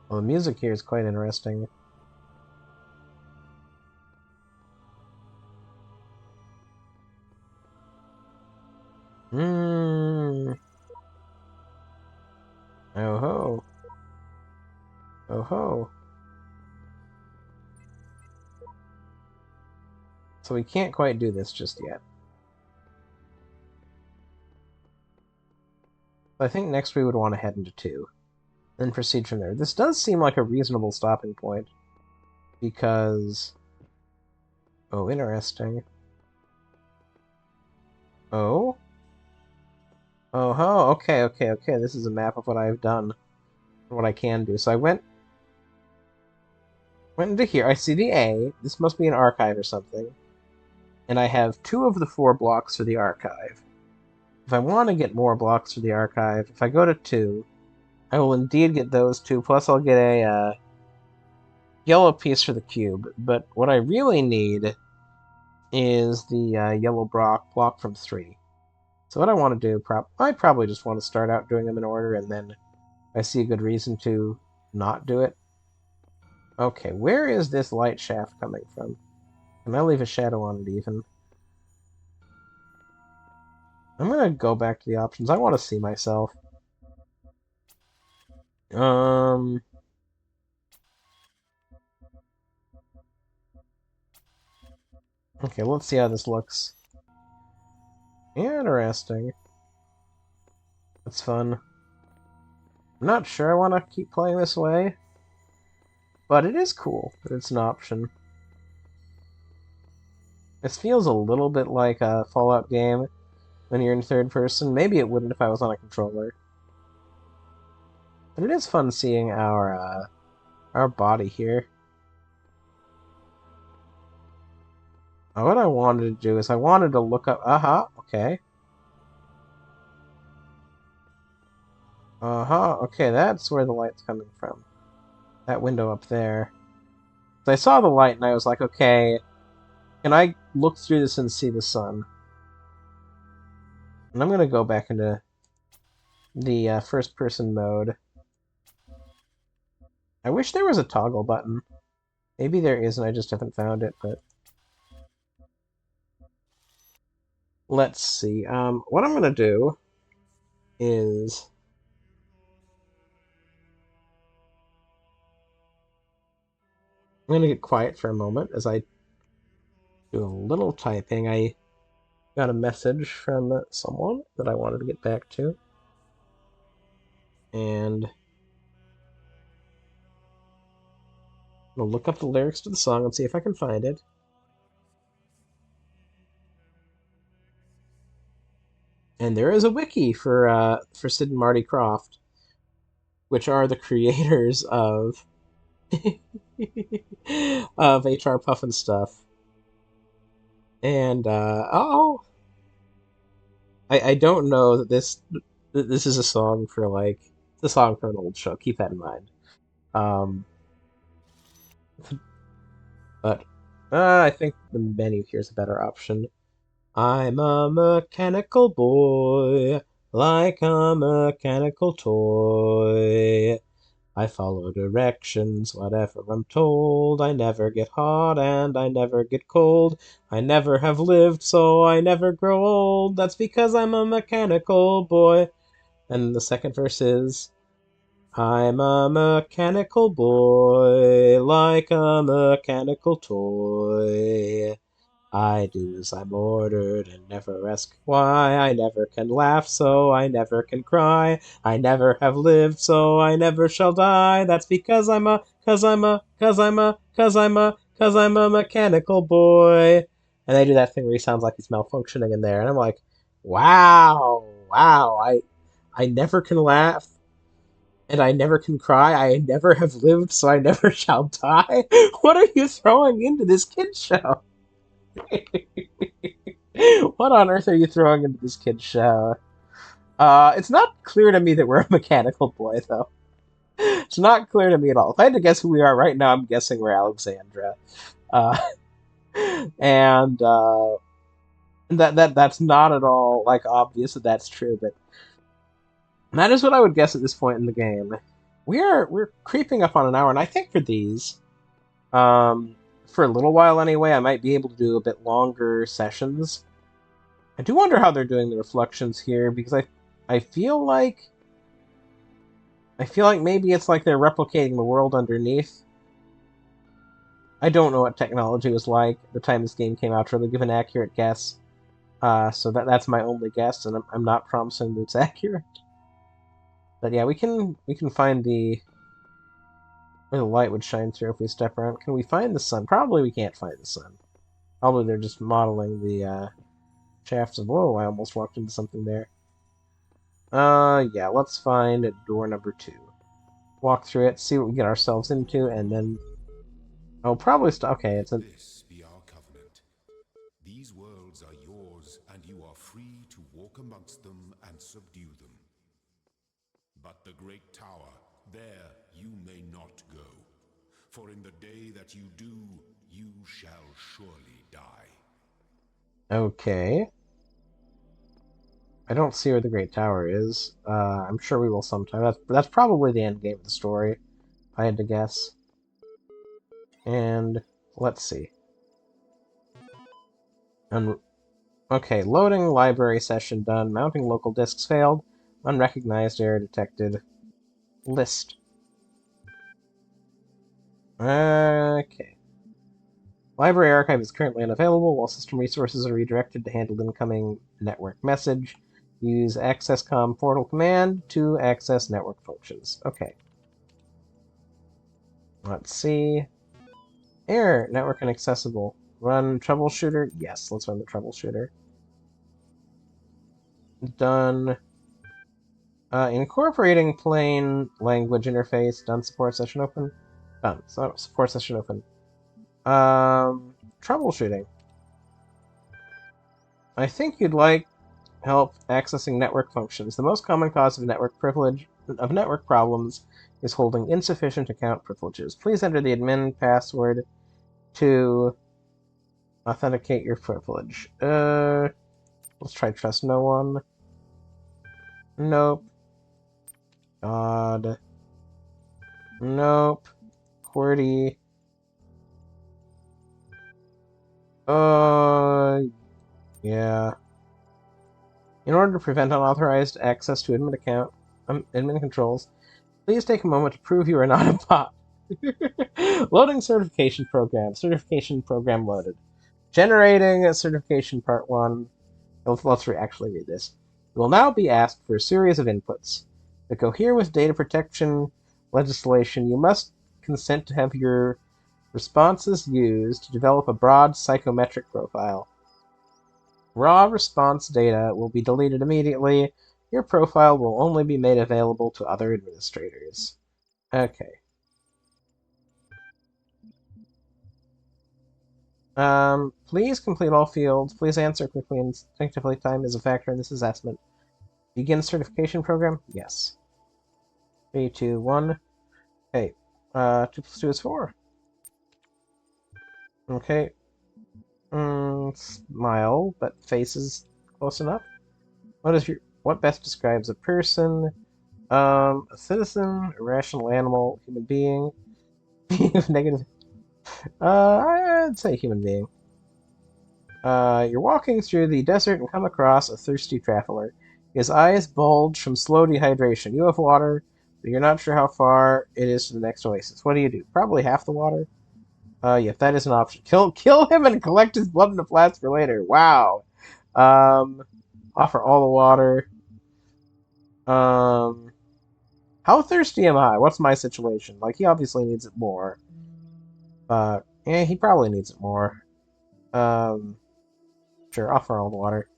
Speaker 1: Well, the music here is quite interesting. Oh ho. Oh ho. So we can't quite do this just yet. I think next we would want to head into 2. Then proceed from there. This does seem like a reasonable stopping point. Because... Oh, interesting. Oh? Oh ho, okay. This is a map of what I've done. What I can do. So I went into here. I see the A. This must be an archive or something. And I have 2 of the 4 blocks for the archive. If I want to get more blocks for the archive, if I go to 2, I will indeed get those 2, plus I'll get a yellow piece for the cube. But what I really need is the yellow block from 3. So what I want to do, I probably just want to start out doing them in order, and then if I see a good reason to not do it. Okay, where is this light shaft coming from? Can I leave a shadow on it even? I'm gonna go back to the options. I want to see myself. Um, okay, let's see how this looks. Interesting. That's fun. I'm not sure I want to keep playing this way, but it is cool that it's an option. This feels a little bit like a Fallout game when you're in third person. Maybe it wouldn't if I was on a controller. But it is fun seeing our body here. What I wanted to do is I wanted to look up... okay. Okay, that's where the light's coming from. That window up there. So I saw the light and I was like, okay, can I look through this and see the sun? And I'm going to go back into the first-person mode. I wish there was a toggle button. Maybe there is and I just haven't found it, but... Let's see. What I'm going to do is... I'm going to get quiet for a moment as I do a little typing. I got a message from someone that I wanted to get back to. And I'll look up the lyrics to the song and see if I can find it. And there is a wiki for Sid and Marty Krofft, which are the creators of of HR Puff and Stuff. And I don't know that this is a song for like it's a song for an old show. Keep that in mind. Um, but I think the menu here is a better option. I'm a mechanical boy, like a mechanical toy. I follow directions, whatever I'm told. I never get hot and I never get cold. I never have lived, so I never grow old. That's because I'm a mechanical boy. And the second verse is, I'm a mechanical boy, like a mechanical toy. I do as I'm ordered and never ask why. I never can laugh, so I never can cry. I never have lived, so I never shall die. That's because I'm a mechanical boy. And they do that thing where he sounds like he's malfunctioning in there, and I'm like, wow, I never can laugh, and I never can cry. I never have lived, so I never shall die. What are you throwing into this kid show? What on earth are you throwing into this kid's show? It's not clear to me that we're a mechanical boy, though. It's not clear to me at all. If I had to guess who we are right now, I'm guessing we're Alexandra. Uh, and that's not at all like obvious that that's true, but that is what I would guess at this point in the game. We're creeping up on an hour, and I think for these, for a little while anyway, I might be able to do a bit longer sessions. I do wonder how they're doing the reflections here because I feel like maybe it's like they're replicating the world underneath. I don't know what technology was like at the time this game came out to really give an accurate guess. So that's my only guess, and I'm not promising that it's accurate. But yeah, we can find the where the light would shine through if we step around. Can we find the sun? Probably we can't find the sun. Probably they're just modeling the shafts of... Whoa, I almost walked into something there. Yeah, let's find door number 2. Walk through it, see what we get ourselves into, and then... Oh, probably... Okay, it's a...
Speaker 2: This be our covenant. These worlds are yours, and you are free to walk amongst them and subdue them. But the great tower, there you may not go. For in the day that you do, you shall surely die.
Speaker 1: Okay. I don't see where the Great Tower is. I'm sure we will sometime. That's probably the end game of the story, if I had to guess. And let's see. Okay, loading library session done. Mounting local disks failed. Unrecognized error detected. List. Okay. Library archive is currently unavailable while system resources are redirected to handle incoming network message. Use accesscom portal command to access network functions. Okay. Let's see. Error. Network inaccessible. Run troubleshooter. Yes, let's run the troubleshooter. Done. Incorporating plain language interface. Done. Support session open. Done. So support session open. Troubleshooting. I think you'd like help accessing network functions. The most common cause of network problems is holding insufficient account privileges. Please enter the admin password to authenticate your privilege. Let's try trust no one. Nope. God. Nope. QWERTY. Yeah. In order to prevent unauthorized access to admin controls, please take a moment to prove you are not a bot. Loading certification program. Certification program loaded. Generating certification part 1. Let's actually read this. You will now be asked for a series of inputs. To cohere with data protection legislation, you must consent to have your responses used to develop a broad psychometric profile. Raw response data will be deleted immediately. Your profile will only be made available to other administrators. Okay. Please complete all fields. Please answer quickly and instinctively. Time is a factor in this assessment. Begin certification program? Yes. 3, 2, 1. Okay. 2 plus 2 is 4. Okay. Smile, but face is close enough. What best describes a person? A citizen, a rational animal, human being. Negative. I'd say human being. You're walking through the desert and come across a thirsty traveler. His eyes bulge from slow dehydration. You have water, but you're not sure how far it is to the next oasis. What do? Probably half the water? Yep, that is an option. Kill him and collect his blood in a flask for later. Wow. Offer all the water. How thirsty am I? What's my situation? Like, he obviously needs it more. Yeah, he probably needs it more. Sure, offer all the water.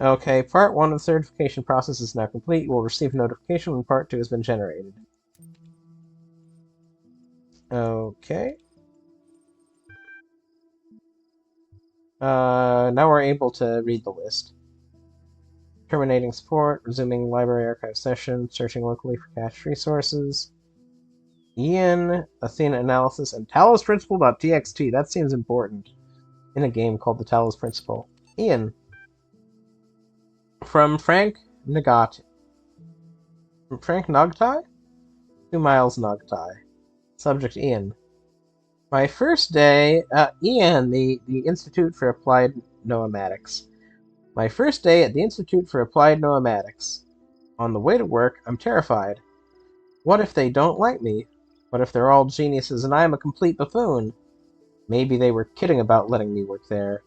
Speaker 1: Okay, part 1 of the certification process is now complete. You will receive a notification when part 2 has been generated. Okay. Now we're able to read the list. Terminating support, resuming library archive session, searching locally for cache resources. Ian, Athena analysis, and Talos Principle.txt. That seems important in a game called the Talos Principle. Ian. From Frank Nagati. From Frank Nogtai? 2 Miles Nogtai. Subject Ian. My first day, Ian, the Institute for Applied Noematics. My first day at the Institute for Applied Noematics. On the way to work, I'm terrified. What if they don't like me? What if they're all geniuses and I am a complete buffoon? Maybe they were kidding about letting me work there.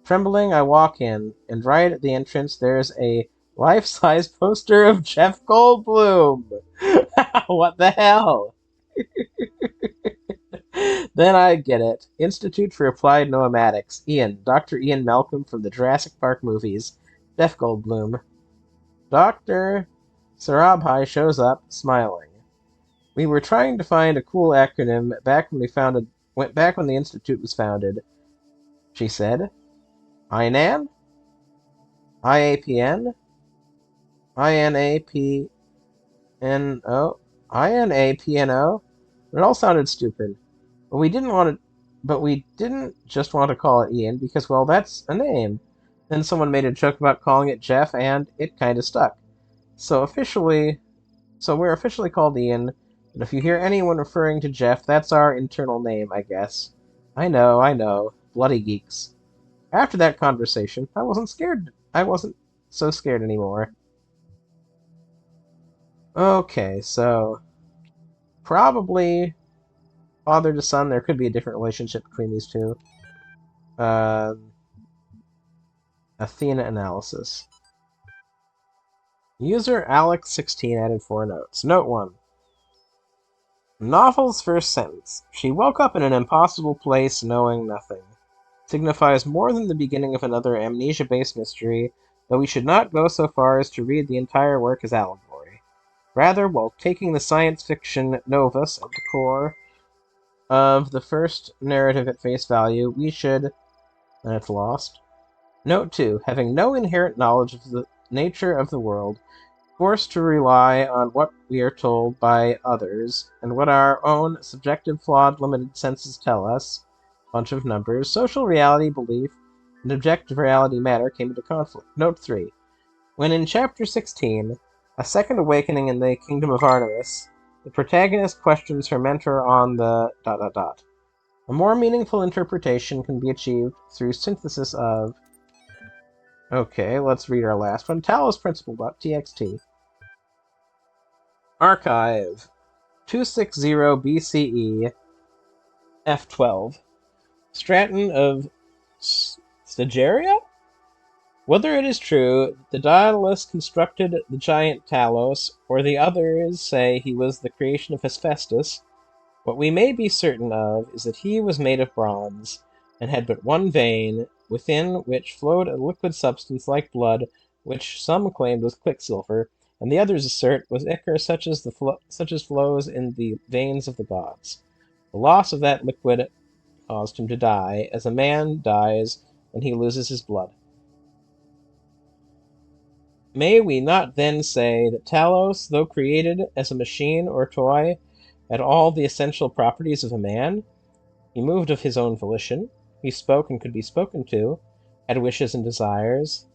Speaker 1: Trembling, I walk in, and right at the entrance there's a life-size poster of Jeff Goldblum. What the hell? Then I get it. Institute for Applied Noematics. Ian. Dr. Ian Malcolm from the Jurassic Park movies. Jeff Goldblum. Dr. Sarabhai shows up, smiling. We were trying to find a cool acronym back when the Institute was founded, she said. INAN? IAPN? INAPNO? INAPNO? It all sounded stupid. But we didn't just want to call it Ian because, well, that's a name. Then someone made a joke about calling it Jeff, and it kinda stuck. So we're officially called Ian, but if you hear anyone referring to Jeff, that's our internal name, I guess. I know. Bloody geeks. After that conversation, I wasn't scared. I wasn't so scared anymore. Okay, so probably father to son. There could be a different relationship between these two. Uh, Athena analysis. User Alex16 added 4 notes. Note 1. Novel's first sentence. She woke up in an impossible place knowing nothing. Signifies more than the beginning of another amnesia-based mystery, though we should not go so far as to read the entire work as allegory. Rather, while taking the science fiction novus at the core of the first narrative at face value, we should... and it's lost. Note 2. Having no inherent knowledge of the nature of the world, forced to rely on what we are told by others, and what our own subjective, flawed, limited senses tell us, bunch of numbers, social reality, belief, and objective reality matter came into conflict. Note 3. When in Chapter 16, A Second Awakening in the Kingdom of Artemis, the protagonist questions her mentor on the... A more meaningful interpretation can be achieved through synthesis of... Okay, let's read our last one. Talos Principle.txt. Archive 260 BCE F12. Stratton of Stageria? Whether it is true that the Daedalus constructed the giant Talos, or the others say he was the creation of Hephaestus, what we may be certain of is that he was made of bronze, and had but one vein, within which flowed a liquid substance like blood, which some claimed was quicksilver, and the others assert was ichor such as flows in the veins of the gods. The loss of that liquid caused him to die, as a man dies when he loses his blood. May we not then say that Talos, though created as a machine or toy, had all the essential properties of a man? He moved of his own volition, he spoke and could be spoken to, had wishes and desires.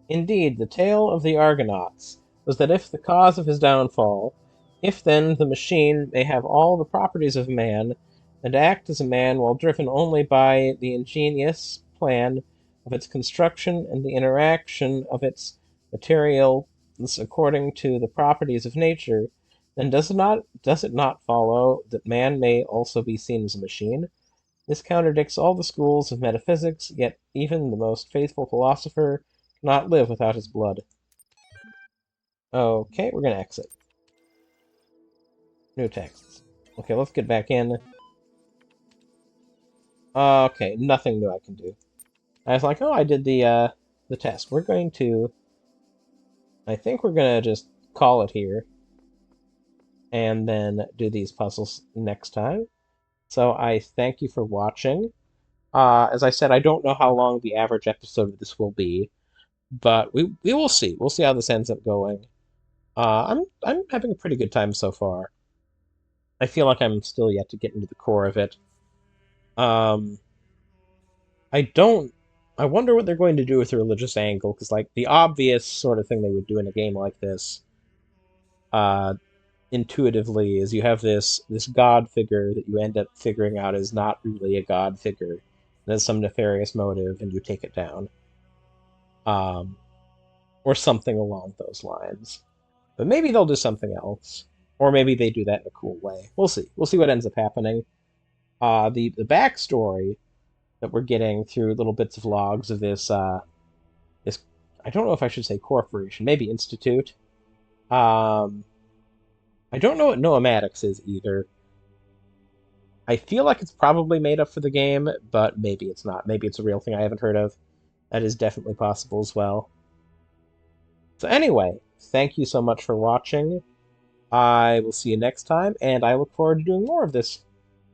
Speaker 1: Indeed, the tale of the Argonauts was that if the cause of his downfall, if then the machine may have all the properties of a man, and act as a man while driven only by the ingenious plan of its construction and the interaction of its materials according to the properties of nature, then does it not follow that man may also be seen as a machine? This contradicts all the schools of metaphysics, yet even the most faithful philosopher cannot live without his blood. Okay, we're gonna exit. New texts. Okay, let's get back in. Okay, nothing new I can do. I was like, oh, I did the test. We're going to... I think we're gonna just call it here. And then do these puzzles next time. So I thank you for watching. As I said, I don't know how long the average episode of this will be, but we will see. We'll see how this ends up going. I'm having a pretty good time so far. I feel like I'm still yet to get into the core of it. Um, I don't. I wonder what they're going to do with the religious angle, because like the obvious sort of thing they would do in a game like this, uh, intuitively, is you have this god figure that you end up figuring out is not really a god figure, and has some nefarious motive, and you take it down. Um, or something along those lines. But maybe they'll do something else. Or maybe they do that in a cool way. We'll see. We'll see what ends up happening. The backstory that we're getting through little bits of logs of this I don't know if I should say corporation, maybe institute. Um, I don't know what noematics is either. I feel like it's probably made up for the game, but maybe it's not. Maybe it's a real thing I haven't heard of. That is definitely possible as well. So anyway, thank you so much for watching. I will see you next time, and I look forward to doing more of this.